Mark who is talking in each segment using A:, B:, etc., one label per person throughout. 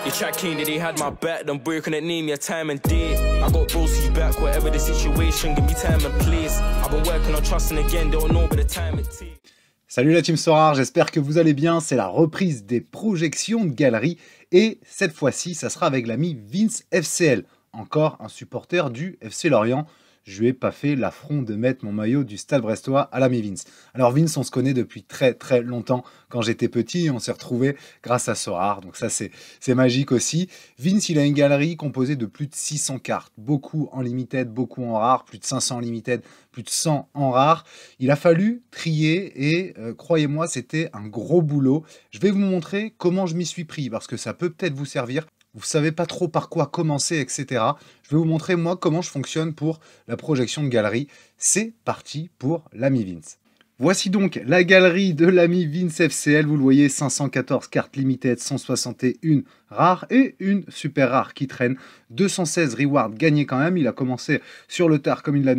A: You chat clean that he had my back, then boy couldn't name me a time and day. I got bros who's back, whatever the situation, give me time and place. I've been working on trusting again, don't know but the time it takes.
B: Salut la team Sorare, j'espère que vous allez bien. C'est la reprise des projections de galerie et cette fois-ci, ça sera avec l'ami Vince FCL, encore un supporter du FC Lorient. Je lui ai pas fait l'affront de mettre mon maillot du Stade Brestois à l'ami Vince. Alors Vince, on se connaît depuis très longtemps. Quand j'étais petit, on s'est retrouvés grâce à Sorare. Donc ça, c'est magique aussi. Vince, il a une galerie composée de plus de 600 cartes. Beaucoup en limited, beaucoup en rare. Plus de 500 en limited, plus de 100 en rare. Il a fallu trier et croyez-moi, c'était un gros boulot. Je vais vous montrer comment je m'y suis pris parce que ça peut peut-être vous servir. Vous ne savez pas trop par quoi commencer, etc. Je vais vous montrer, moi, comment je fonctionne pour la projection de galerie. C'est parti pour l'ami Vince. Voici donc la galerie de l'ami Vince FCL. Vous le voyez, 514 cartes limited, 161 rares et une super rare qui traîne. 216 rewards gagnés quand même. Il a commencé sur le tard comme il va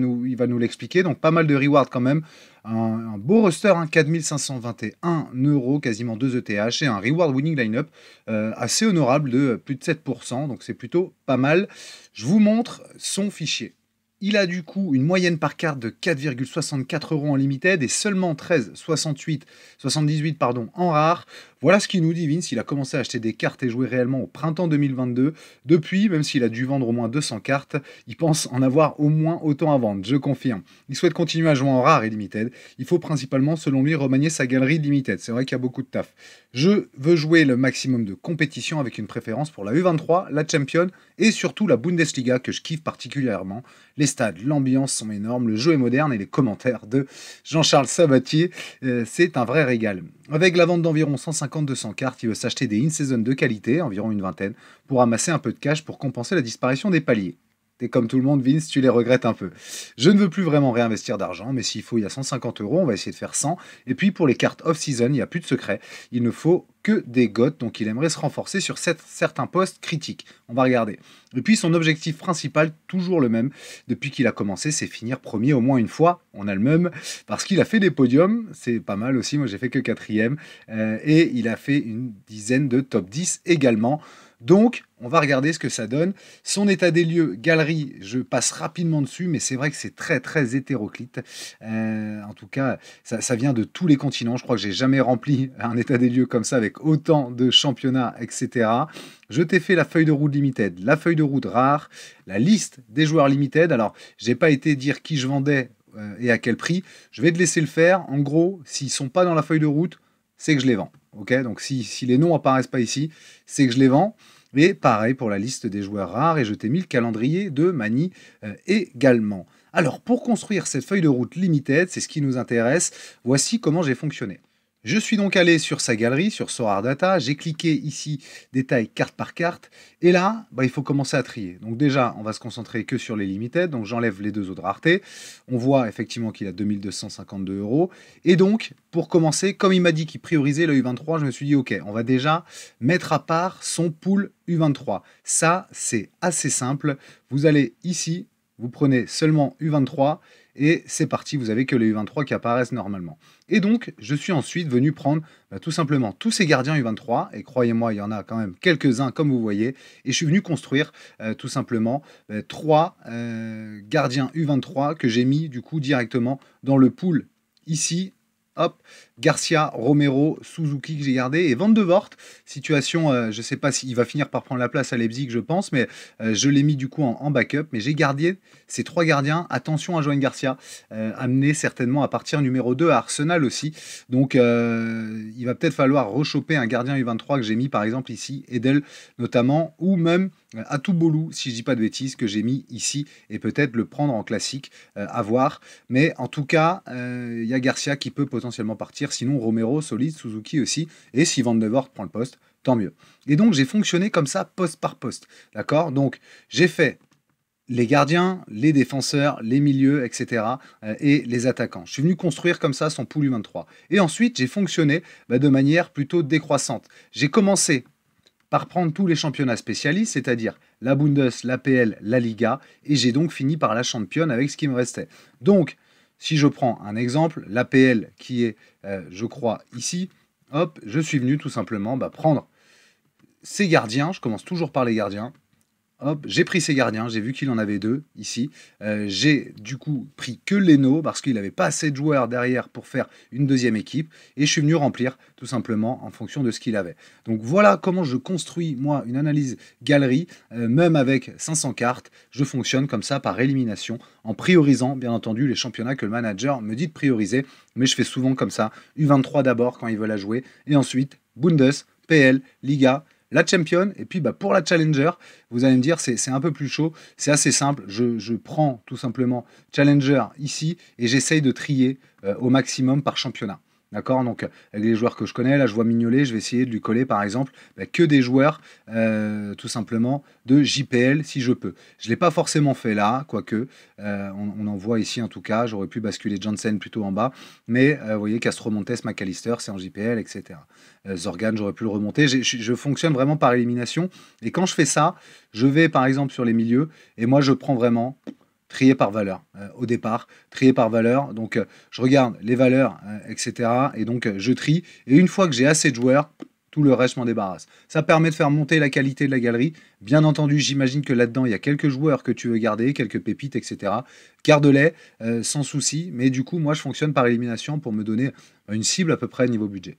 B: nous l'expliquer. Donc pas mal de rewards quand même. Un beau roster, hein, 4521 €, quasiment 2 ETH et un reward winning lineup assez honorable de plus de 7%. Donc c'est plutôt pas mal. Je vous montre son fichier. Il a du coup une moyenne par carte de 4,64 € en limited et seulement 78 en rare. Voilà ce qu'il nous dit Vince. Il a commencé à acheter des cartes et jouer réellement au printemps 2022. Depuis, même s'il a dû vendre au moins 200 cartes, il pense en avoir au moins autant à vendre, je confirme. Il souhaite continuer à jouer en rare et limited. Il faut principalement, selon lui, remanier sa galerie limited. C'est vrai qu'il y a beaucoup de taf. Je veux jouer le maximum de compétition avec une préférence pour la U23, la Champions et surtout la Bundesliga que je kiffe particulièrement. Les stades, l'ambiance sont énormes, le jeu est moderne et les commentaires de Jean-Charles Sabatier, c'est un vrai régal. Avec la vente d'environ 150-200 cartes, il veut s'acheter des in-season de qualité, environ une vingtaine, pour amasser un peu de cash pour compenser la disparition des paliers. T'es comme tout le monde, Vince, tu les regrettes un peu. Je ne veux plus vraiment réinvestir d'argent, mais s'il faut, il y a 150 €, on va essayer de faire 100. Et puis pour les cartes off-season, il n'y a plus de secret. Il ne faut que des gottes, donc il aimerait se renforcer sur certains postes critiques. On va regarder. Et puis son objectif principal, toujours le même, depuis qu'il a commencé, c'est finir premier au moins une fois. On a le même, parce qu'il a fait des podiums, c'est pas mal aussi, moi j'ai fait que 4e. Et il a fait une dizaine de top 10 également. Donc, on va regarder ce que ça donne. Son état des lieux, galerie, je passe rapidement dessus, mais c'est vrai que c'est très hétéroclite. En tout cas, ça vient de tous les continents. Je crois que j'ai jamais rempli un état des lieux comme ça avec autant de championnats, etc. Je t'ai fait la feuille de route limited, la feuille de route rare, la liste des joueurs limited. Alors, j'ai pas été dire qui je vendais et à quel prix. Je vais te laisser le faire. En gros, s'ils sont pas dans la feuille de route, c'est que je les vends. Okay, donc si les noms apparaissent pas ici, c'est que je les vends. Et pareil pour la liste des joueurs rares, et je t'ai mis le calendrier de Mani également. Alors pour construire cette feuille de route limited, c'est ce qui nous intéresse, voici comment j'ai fonctionné. Je suis donc allé sur sa galerie, sur Sorare Data, j'ai cliqué ici, détail carte par carte, et là, il faut commencer à trier. Donc déjà, on va se concentrer que sur les limited, donc j'enlève les deux autres raretés. On voit effectivement qu'il a 2252 €. Et donc, pour commencer, comme il m'a dit qu'il priorisait le U23, je me suis dit, ok, on va déjà mettre à part son pool U23. Ça, c'est assez simple. Vous allez ici, vous prenez seulement U23, et c'est parti, vous avez que les U23 qui apparaissent normalement. Et donc, je suis ensuite venu prendre tout simplement tous ces gardiens U23, et croyez-moi, il y en a quand même quelques-uns comme vous voyez, et je suis venu construire tout simplement 3 gardiens U23 que j'ai mis du coup directement dans le pool ici. Hop, Garcia, Romero, Suzuki que j'ai gardé et Van de Voort. Situation, je ne sais pas s'il va finir par prendre la place à Leipzig, je pense, mais je l'ai mis du coup en backup. Mais j'ai gardé ces 3 gardiens. Attention à Joan Garcia, amené certainement à partir numéro 2 à Arsenal aussi. Donc il va peut-être falloir rechoper un gardien U23 que j'ai mis par exemple ici, Edel notamment, ou même Atubolou, si je dis pas de bêtises, que j'ai mis ici, et peut-être le prendre en classique, à voir. Mais en tout cas, il y a Garcia qui peut potentiellement partir, sinon Romero, solide, Suzuki aussi, et si Van de Voort prend le poste, tant mieux. Et donc j'ai fonctionné comme ça, poste par poste, d'accord? Donc j'ai fait les gardiens, les défenseurs, les milieux, etc. Et les attaquants. Je suis venu construire comme ça son pool U23. Et ensuite, j'ai fonctionné de manière plutôt décroissante. J'ai commencé par prendre tous les championnats spécialistes, c'est-à-dire la Bundes, l'APL, la Liga, et j'ai donc fini par la Champions avec ce qui me restait. Donc, si je prends un exemple, l'APL qui est, je crois, ici, hop, je suis venu tout simplement prendre ces gardiens, je commence toujours par les gardiens. Hop, j'ai pris ces gardiens, j'ai vu qu'il en avait deux ici. J'ai du coup pris que Leno parce qu'il n'avait pas assez de joueurs derrière pour faire une deuxième équipe. Et je suis venu remplir tout simplement en fonction de ce qu'il avait. Donc voilà comment je construis moi une analyse galerie. Même avec 500 cartes, je fonctionne comme ça par élimination en priorisant bien entendu les championnats que le manager me dit de prioriser. Mais je fais souvent comme ça, U23 d'abord quand il veut la jouer et ensuite Bundes, PL, Liga, la Champion, et puis pour la Challenger, vous allez me dire, c'est un peu plus chaud, c'est assez simple, je prends tout simplement Challenger ici, et j'essaye de trier au maximum par championnat. D'accord. Donc, avec les joueurs que je connais, là, je vois Mignolet, je vais essayer de lui coller, par exemple, que des joueurs, tout simplement, de JPL, si je peux. Je ne l'ai pas forcément fait là, quoique, on en voit ici, en tout cas, j'aurais pu basculer Jansen plutôt en bas, mais, vous voyez, Castromontes, McAllister, c'est en JPL, etc. Zorgan, j'aurais pu le remonter. Je fonctionne vraiment par élimination, et quand je fais ça, je vais, par exemple, sur les milieux, et moi, je prends vraiment trier par valeur au départ, trier par valeur. Donc, je regarde les valeurs, etc. Et donc, je trie. Et une fois que j'ai assez de joueurs, tout le reste, je m'en débarrasse. Ça permet de faire monter la qualité de la galerie. Bien entendu, j'imagine que là-dedans, il y a quelques joueurs que tu veux garder, quelques pépites, etc. Garde-les sans souci. Mais du coup, moi, je fonctionne par élimination pour me donner une cible à peu près niveau budget.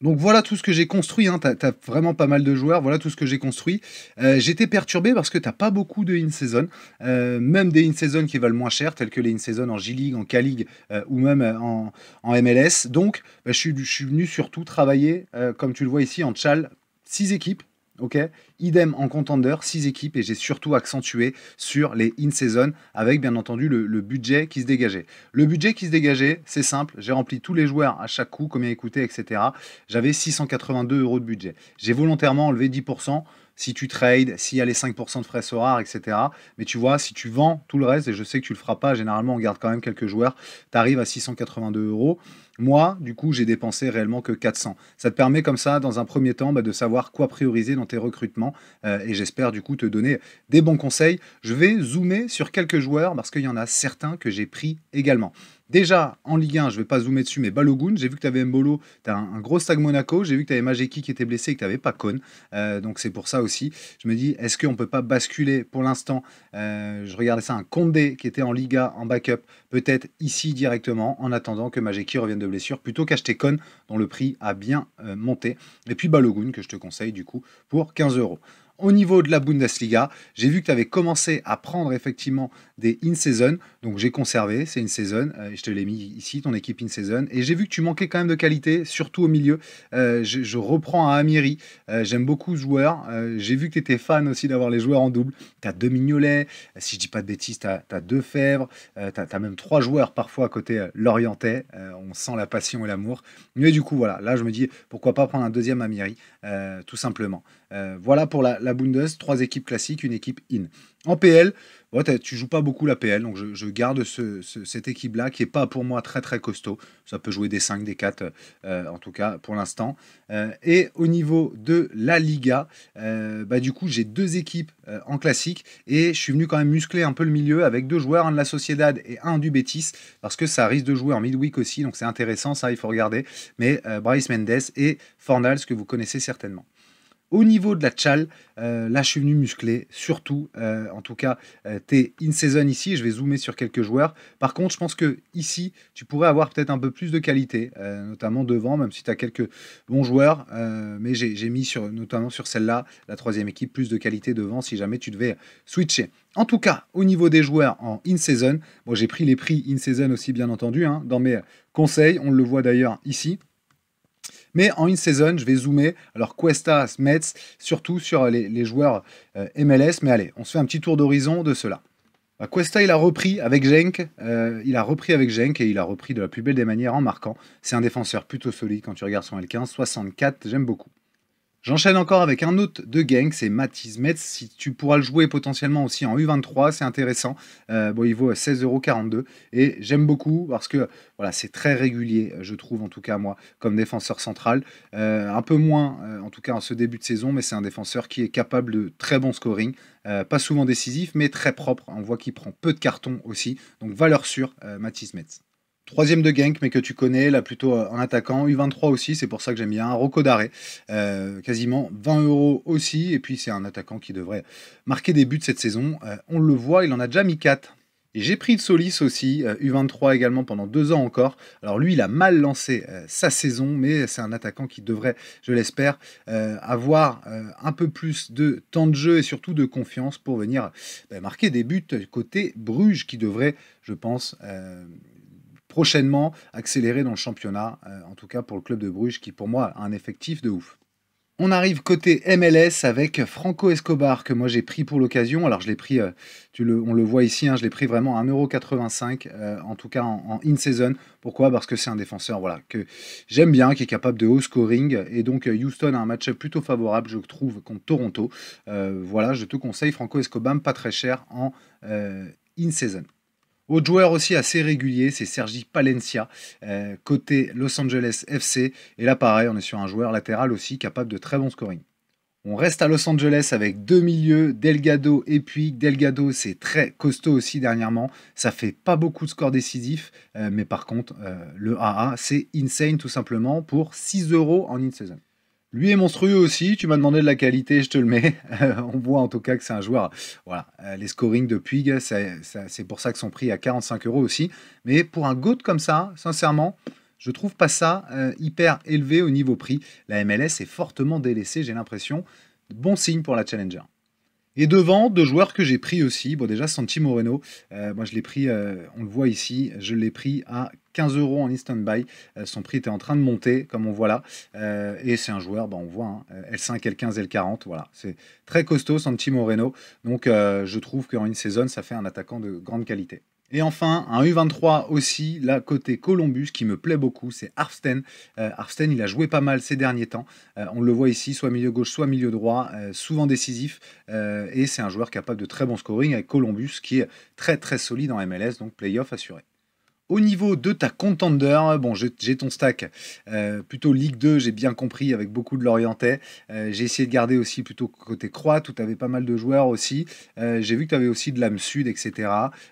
B: Donc voilà tout ce que j'ai construit, hein. T'as vraiment pas mal de joueurs, voilà tout ce que j'ai construit. J'étais perturbé parce que t'as pas beaucoup de in-season, même des in-season qui valent moins cher, tels que les in-season en J-League, en K-League ou même en MLS. Donc je suis venu surtout travailler, comme tu le vois ici, en Chal, 6 équipes. Ok, idem en contender, 6 équipes, et j'ai surtout accentué sur les in-season avec bien entendu le budget qui se dégageait. Le budget qui se dégageait, c'est simple, j'ai rempli tous les joueurs à chaque coup, combien ils coûtaient, etc. J'avais 682 € de budget. J'ai volontairement enlevé 10%. Si tu trades, s'il y a les 5% de frais SORAR, etc. Mais tu vois, si tu vends tout le reste, et je sais que tu le feras pas, généralement on garde quand même quelques joueurs, tu arrives à 682 €. Moi, du coup, j'ai dépensé réellement que 400. Ça te permet comme ça, dans un premier temps, de savoir quoi prioriser dans tes recrutements. Et j'espère du coup te donner des bons conseils. Je vais zoomer sur quelques joueurs parce qu'il y en a certains que j'ai pris également. Déjà, en Ligue 1, je ne vais pas zoomer dessus, mais Balogun, j'ai vu que tu avais Mbolo, tu as un gros Stag Monaco, j'ai vu que tu avais Majeki qui était blessé et que tu n'avais pas Con. Donc c'est pour ça aussi. Je me dis, est-ce qu'on ne peut pas basculer pour l'instant je regardais ça, un Condé qui était en Liga, en backup, peut-être ici directement, en attendant que Majeki revienne de blessure, plutôt qu'acheter Con, dont le prix a bien monté. Et puis Balogun, que je te conseille du coup, pour 15 €. Au niveau de la Bundesliga, j'ai vu que tu avais commencé à prendre effectivement des in-season, donc j'ai conservé, c'est in-season, je te l'ai mis ici, ton équipe in-season, et j'ai vu que tu manquais quand même de qualité, surtout au milieu. Je reprends à Amiri, j'aime beaucoup ce joueur, j'ai vu que tu étais fan aussi d'avoir les joueurs en double, tu as 2 Mignolet, si je dis pas de bêtises, tu as 2 Fèvre, tu as même 3 joueurs parfois à côté Lorientais, on sent la passion et l'amour, mais du coup voilà, là je me dis pourquoi pas prendre un deuxième Amiri, tout simplement. Voilà pour la Bundes, 3 équipes classiques, une équipe in. En PL, tu joues pas beaucoup la PL, donc je garde cette équipe-là qui est pas pour moi très très costaud. Ça peut jouer des 5, des 4, en tout cas pour l'instant. Et au niveau de la Liga, du coup j'ai 2 équipes en classique et je suis venu quand même muscler un peu le milieu avec 2 joueurs, un de la Sociedad et un du Betis, parce que ça risque de jouer en midweek aussi, donc c'est intéressant, ça il faut regarder. Mais Bryce Mendes et Fornals que vous connaissez certainement. Au niveau de la Chal, là je suis venu muscler, surtout, en tout cas, t'es in-season ici, je vais zoomer sur quelques joueurs. Par contre, je pense que ici, tu pourrais avoir peut-être un peu plus de qualité, notamment devant, même si tu as quelques bons joueurs, mais j'ai mis notamment sur celle-là, la 3e équipe, plus de qualité devant si jamais tu devais switcher. En tout cas, au niveau des joueurs en in-season, bon, j'ai pris les prix in-season aussi bien entendu, hein, dans mes conseils, on le voit d'ailleurs ici. Mais en in-season, je vais zoomer. Alors Cuesta, Smets, surtout sur les joueurs MLS. Mais allez, on se fait un petit tour d'horizon de cela. Cuesta, il a repris avec Genk. Et il a repris de la plus belle des manières en marquant. C'est un défenseur plutôt solide quand tu regardes son L15. 64, j'aime beaucoup. J'enchaîne encore avec un autre de Genk, c'est Matiz Metz. Si tu pourras le jouer potentiellement aussi en U23, c'est intéressant. Il vaut 16,42 € et j'aime beaucoup parce que voilà, c'est très régulier, je trouve en tout cas moi, comme défenseur central. Un peu moins en tout cas en ce début de saison, mais c'est un défenseur qui est capable de très bon scoring. Pas souvent décisif, mais très propre. On voit qu'il prend peu de cartons aussi. Donc valeur sûre, Matiz Metz. Troisième de Genk, mais que tu connais, là plutôt en attaquant. U23 aussi, c'est pour ça que j'aime bien. Rocco Daré, quasiment 20 € aussi. Et puis c'est un attaquant qui devrait marquer des buts cette saison. On le voit, il en a déjà mis 4. Et j'ai pris de Solis aussi, U23 également pendant 2 ans encore. Alors lui, il a mal lancé sa saison, mais c'est un attaquant qui devrait, je l'espère, avoir un peu plus de temps de jeu et surtout de confiance pour venir marquer des buts côté Bruges, qui devrait, je pense, prochainement accélérer dans le championnat, en tout cas pour le club de Bruges, qui pour moi a un effectif de ouf. On arrive côté MLS avec Franco Escobar, que moi j'ai pris pour l'occasion. Alors je l'ai pris, on le voit ici, hein, je l'ai pris vraiment à 1,85 €, en tout cas en in-season. Pourquoi? Parce que c'est un défenseur voilà, que j'aime bien, qui est capable de haut scoring. Et donc Houston a un match plutôt favorable, je trouve, contre Toronto. Voilà, je te conseille Franco Escobar, pas très cher en in-season. Autre joueur aussi assez régulier, c'est Sergi Palencia, côté Los Angeles FC. Et là, pareil, on est sur un joueur latéral aussi capable de très bon scoring. On reste à Los Angeles avec 2 milieux, Delgado et Puig. Delgado, c'est très costaud aussi dernièrement. Ça fait pas beaucoup de scores décisifs, mais par contre, le AA, c'est insane tout simplement pour 6 € en in-season. Lui est monstrueux aussi, tu m'as demandé de la qualité, je te le mets. On voit en tout cas que c'est un joueur, voilà, les scorings de Puig, c'est pour ça que son prix est à 45 € aussi. Mais pour un GOAT comme ça, sincèrement, je trouve pas ça hyper élevé au niveau prix. La MLS est fortement délaissée, j'ai l'impression. Bon signe pour la Challenger. Et devant, 2 joueurs que j'ai pris aussi. Bon, déjà, Santi Moreno, moi je l'ai pris, on le voit ici, je l'ai pris à 15 € en instant buy. Son prix était en train de monter, comme on voit là. Et c'est un joueur, on voit, hein, L5, L15, L40. Voilà, c'est très costaud, Santi Moreno. Donc, je trouve qu'en une saison, ça fait un attaquant de grande qualité. Et enfin, un U23 aussi, là, côté Columbus, qui me plaît beaucoup, c'est Arfsten. Arfsten, il a joué pas mal ces derniers temps. On le voit ici, soit milieu gauche, soit milieu droit, souvent décisif. Et c'est un joueur capable de très bon scoring avec Columbus, qui est très très solide en MLS, donc playoff assuré. Au niveau de ta contender, bon, j'ai ton stack plutôt Ligue 2, j'ai bien compris, avec beaucoup de Lorientais. J'ai essayé de garder aussi plutôt côté croate, où tu avais pas mal de joueurs aussi. J'ai vu que tu avais aussi de l'âme sud, etc.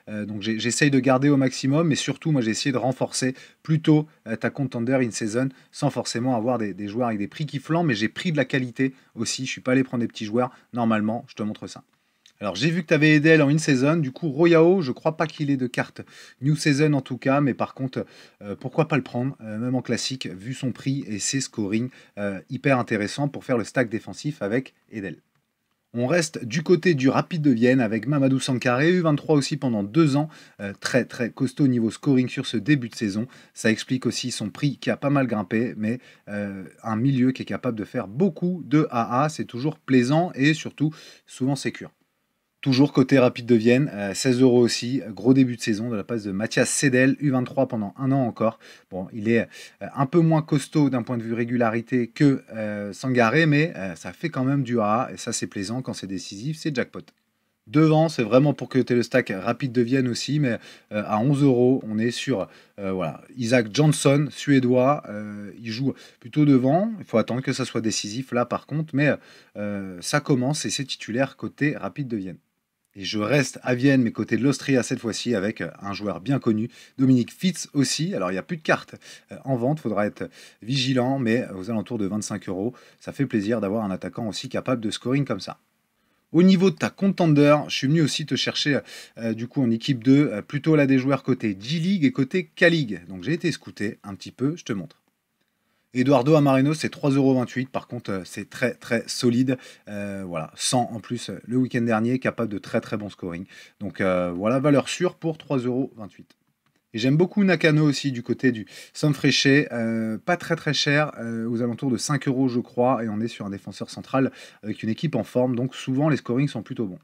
B: Donc j'essaye de garder au maximum, mais surtout, moi, j'ai essayé de renforcer plutôt ta contender in season, sans forcément avoir des joueurs avec des prix qui flambent, mais j'ai pris de la qualité aussi. Je suis pas allé prendre des petits joueurs, normalement, je te montre ça. Alors j'ai vu que tu avais Edel en in-season, du coup Royao, je crois pas qu'il ait de carte New Season en tout cas, mais par contre, pourquoi pas le prendre, même en classique, vu son prix et ses scoring hyper intéressants pour faire le stack défensif avec Edel. On reste du côté du Rapide de Vienne avec Mamadou Sankaré, U23 aussi pendant 2 ans, très très costaud niveau scoring sur ce début de saison. Ça explique aussi son prix qui a pas mal grimpé, mais un milieu qui est capable de faire beaucoup de AA, c'est toujours plaisant et surtout souvent sécure. Toujours côté Rapide de Vienne, 16 € aussi, gros début de saison de la passe de Mathias Sedel, U23 pendant 1 an encore. Bon, il est un peu moins costaud d'un point de vue régularité que Sangaré, mais ça fait quand même du AA, et ça c'est plaisant, quand c'est décisif, c'est jackpot. Devant, c'est vraiment pour que tu aies le stack Rapide de Vienne aussi, mais à 11 €, on est sur voilà, Isaac Johnson, suédois, il joue plutôt devant, il faut attendre que ça soit décisif là par contre, mais ça commence et c'est titulaire côté Rapide de Vienne. Et je reste à Vienne, mais côté de l'Austria cette fois-ci, avec un joueur bien connu, Dominique Fitz aussi. Alors il n'y a plus de cartes en vente, il faudra être vigilant, mais aux alentours de 25 €, ça fait plaisir d'avoir un attaquant aussi capable de scoring comme ça. Au niveau de ta contender, je suis venu aussi te chercher du coup en équipe 2, plutôt là des joueurs côté G-League et côté K-League. Donc j'ai été scouté un petit peu, je te montre. Eduardo Amarino, c'est 3,28 €. Par contre, c'est très très solide. Voilà, 100 en plus le week-end dernier, capable de très très bon scoring. Donc voilà, valeur sûre pour 3,28 €. Et j'aime beaucoup Nakano aussi du côté du Sanfrecce, pas très très cher, aux alentours de 5 € je crois, et on est sur un défenseur central avec une équipe en forme, donc souvent les scorings sont plutôt bons.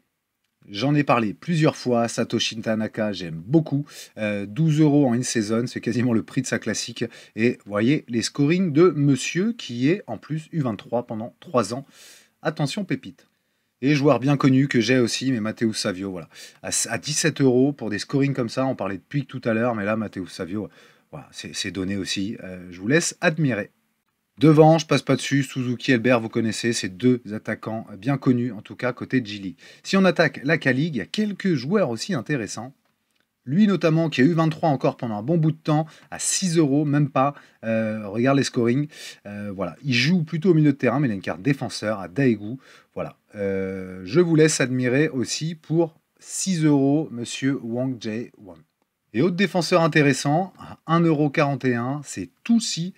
B: J'en ai parlé plusieurs fois, Satoshi Tanaka, j'aime beaucoup. 12 € en in-season, c'est quasiment le prix de sa classique. Et vous voyez les scorings de monsieur qui est en plus U23 pendant 3 ans. Attention pépite. Et joueur bien connu que j'ai aussi, mais Matheus Savio, voilà. À 17 € pour des scorings comme ça, on parlait de Puig tout à l'heure, mais là Matheus Savio, voilà, c'est donné aussi. Je vous laisse admirer. Devant, je passe pas dessus, Suzuki, Elbert, vous connaissez, ces 2 attaquants bien connus, en tout cas côté G-League. Si on attaque la K-League, il y a quelques joueurs aussi intéressants. Lui notamment, qui a eu 23 encore pendant un bon bout de temps, à 6 €, même pas. Regarde les scorings. Voilà. Il joue plutôt au milieu de terrain, mais il a une carte défenseur à Daegu. Voilà. Je vous laisse admirer aussi pour 6 €, monsieur Wang Jae-won. Et autre défenseur intéressant, à 1,41 €, c'est Tusi.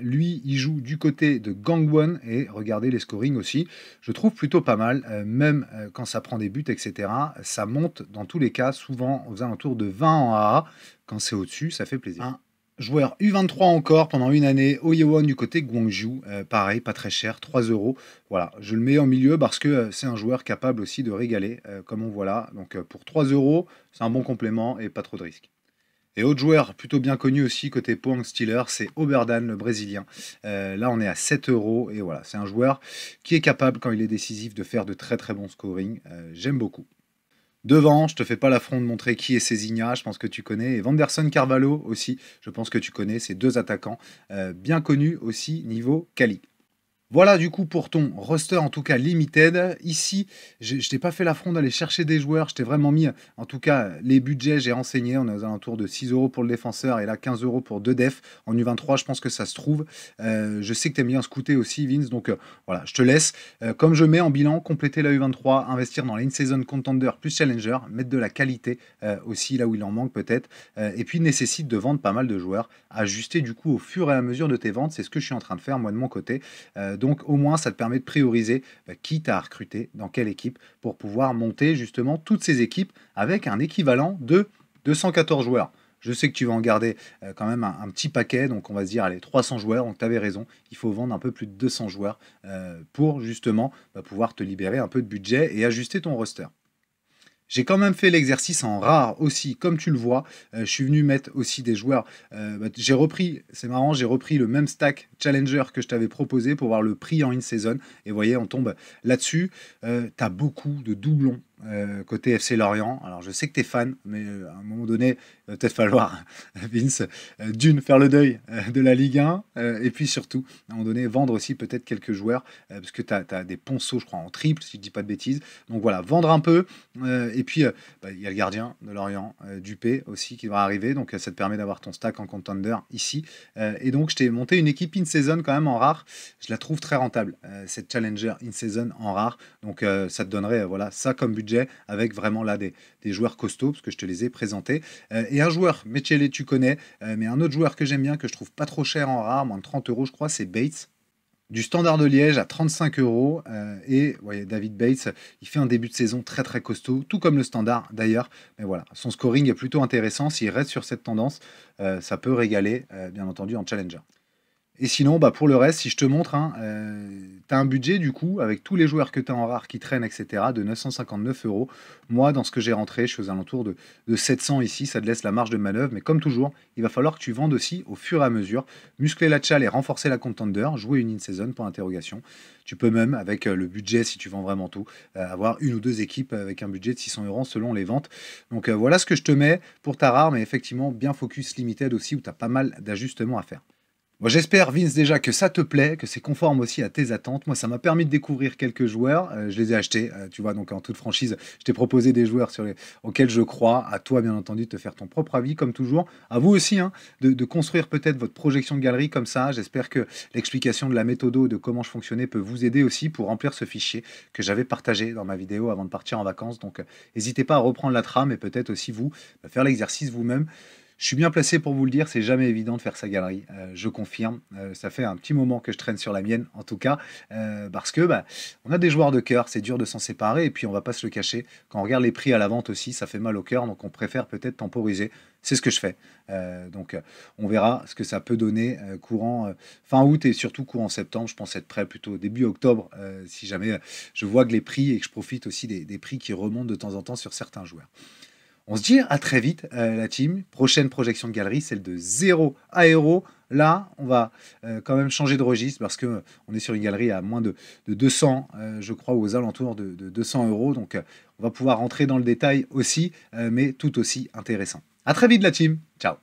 B: Lui, il joue du côté de Gangwon et regardez les scorings aussi. Je trouve plutôt pas mal, même quand ça prend des buts, etc. Ça monte dans tous les cas, souvent aux alentours de 20 en AA. Quand c'est au-dessus, ça fait plaisir. Un joueur U23 encore pendant une année, Oyewon du côté Gwangju. Pareil, pas très cher, 3 €. Voilà, je le mets en milieu parce que c'est un joueur capable aussi de régaler, comme on voit là. Donc pour 3 €, c'est un bon complément et pas trop de risques. Et autre joueur plutôt bien connu aussi côté Pohang Steelers, c'est Oberdan, le Brésilien. Là, on est à 7 € et voilà, c'est un joueur qui est capable, quand il est décisif, de faire de très très bons scoring. J'aime beaucoup. Devant, je te fais pas l'affront de montrer qui est Cézinha, je pense que tu connais. Et Vanderson Carvalho aussi, je pense que tu connais. Ces deux attaquants bien connus aussi niveau quali. Voilà du coup pour ton roster en tout cas limited. Ici, je t'ai pas fait l'affront d'aller chercher des joueurs, je t'ai vraiment mis en tout cas les budgets, j'ai renseigné, on est aux alentours de 6 € pour le défenseur et là 15 € pour 2 defs. En U23, je pense que ça se trouve. Je sais que tu aimes bien scouter aussi Vince, donc voilà, je te laisse. Comme je mets en bilan, compléter la U23, investir dans l'in-season contender plus challenger, mettre de la qualité aussi là où il en manque peut-être, et puis nécessite de vendre pas mal de joueurs, ajuster du coup au fur et à mesure de tes ventes, c'est ce que je suis en train de faire moi de mon côté. Donc au moins ça te permet de prioriser qui t'as recruté, dans quelle équipe, pour pouvoir monter justement toutes ces équipes avec un équivalent de 214 joueurs. Je sais que tu vas en garder quand même un petit paquet, donc on va se dire allez 300 joueurs, donc tu avais raison, il faut vendre un peu plus de 200 joueurs pour justement pouvoir te libérer un peu de budget et ajuster ton roster. J'ai quand même fait l'exercice en rare aussi, comme tu le vois. Je suis venu mettre aussi des joueurs. J'ai repris, c'est marrant, j'ai repris le même stack Challenger que je t'avais proposé pour voir le prix en in-season. Et vous voyez, on tombe là-dessus. Tu as beaucoup de doublons côté FC Lorient. Alors je sais que tu es fan, mais à un moment donné, il va peut-être falloir, Vince, d'une, faire le deuil de la Ligue 1, et puis surtout, à un moment donné, vendre aussi peut-être quelques joueurs, parce que tu as des ponceaux, je crois, en triple, si je ne dis pas de bêtises. Donc voilà, vendre un peu, et puis il y a le gardien de Lorient, Dupé aussi, qui va arriver, donc ça te permet d'avoir ton stack en contender ici. Et donc je t'ai monté une équipe in-season quand même en rare, je la trouve très rentable, cette Challenger in-season en rare, donc ça te donnerait voilà, ça comme budget, avec vraiment là des joueurs costauds, parce que je te les ai présentés. Et un joueur, Mechele, tu connais, mais un autre joueur que j'aime bien, que je trouve pas trop cher en rare, moins de 30 € je crois, c'est Bates. Du Standard de Liège à 35 €. Et voyez, David Bates, il fait un début de saison très très costaud, tout comme le Standard d'ailleurs. Mais voilà, son scoring est plutôt intéressant. S'il reste sur cette tendance, ça peut régaler, bien entendu, en Challenger. Et sinon, pour le reste, si je te montre, tu as un budget du coup, avec tous les joueurs que tu as en rare qui traînent, etc., de 959 €. Moi, dans ce que j'ai rentré, je suis aux alentours de 700 ici, ça te laisse la marge de manœuvre. Mais comme toujours, il va falloir que tu vendes aussi au fur et à mesure. Muscler la chal et renforcer la contender, jouer une in-season, pour interrogation. Tu peux même, avec le budget, si tu vends vraiment tout, avoir une ou deux équipes avec un budget de 600 € selon les ventes. Donc voilà ce que je te mets pour ta rare, mais effectivement, bien focus limited aussi, où tu as pas mal d'ajustements à faire. Bon, j'espère, Vince, déjà que ça te plaît, que c'est conforme aussi à tes attentes. Moi, ça m'a permis de découvrir quelques joueurs. Je les ai achetés, tu vois, donc en toute franchise, je t'ai proposé des joueurs auxquels je crois. À toi, bien entendu, de te faire ton propre avis, comme toujours. À vous aussi, de construire peut-être votre projection de galerie comme ça. J'espère que l'explication de la méthode, de comment je fonctionnais, peut vous aider aussi pour remplir ce fichier que j'avais partagé dans ma vidéo avant de partir en vacances. Donc, n'hésitez pas à reprendre la trame et peut-être aussi vous, faire l'exercice vous-même. Je suis bien placé pour vous le dire, c'est jamais évident de faire sa galerie, je confirme. Ça fait un petit moment que je traîne sur la mienne, en tout cas, parce que on a des joueurs de cœur, c'est dur de s'en séparer, et puis on va pas se le cacher. Quand on regarde les prix à la vente aussi, ça fait mal au cœur, donc on préfère peut-être temporiser. C'est ce que je fais. Donc on verra ce que ça peut donner courant fin août et surtout courant septembre. Je pense être prêt plutôt début octobre, si jamais je vois que les prix et que je profite aussi des prix qui remontent de temps en temps sur certains joueurs. On se dit à très vite, la team. Prochaine projection de galerie, celle de 0 à Hero. Là, on va quand même changer de registre parce qu'on est sur une galerie à moins de 200, je crois, ou aux alentours de 200 €. Donc, on va pouvoir rentrer dans le détail aussi, mais tout aussi intéressant. À très vite, la team. Ciao.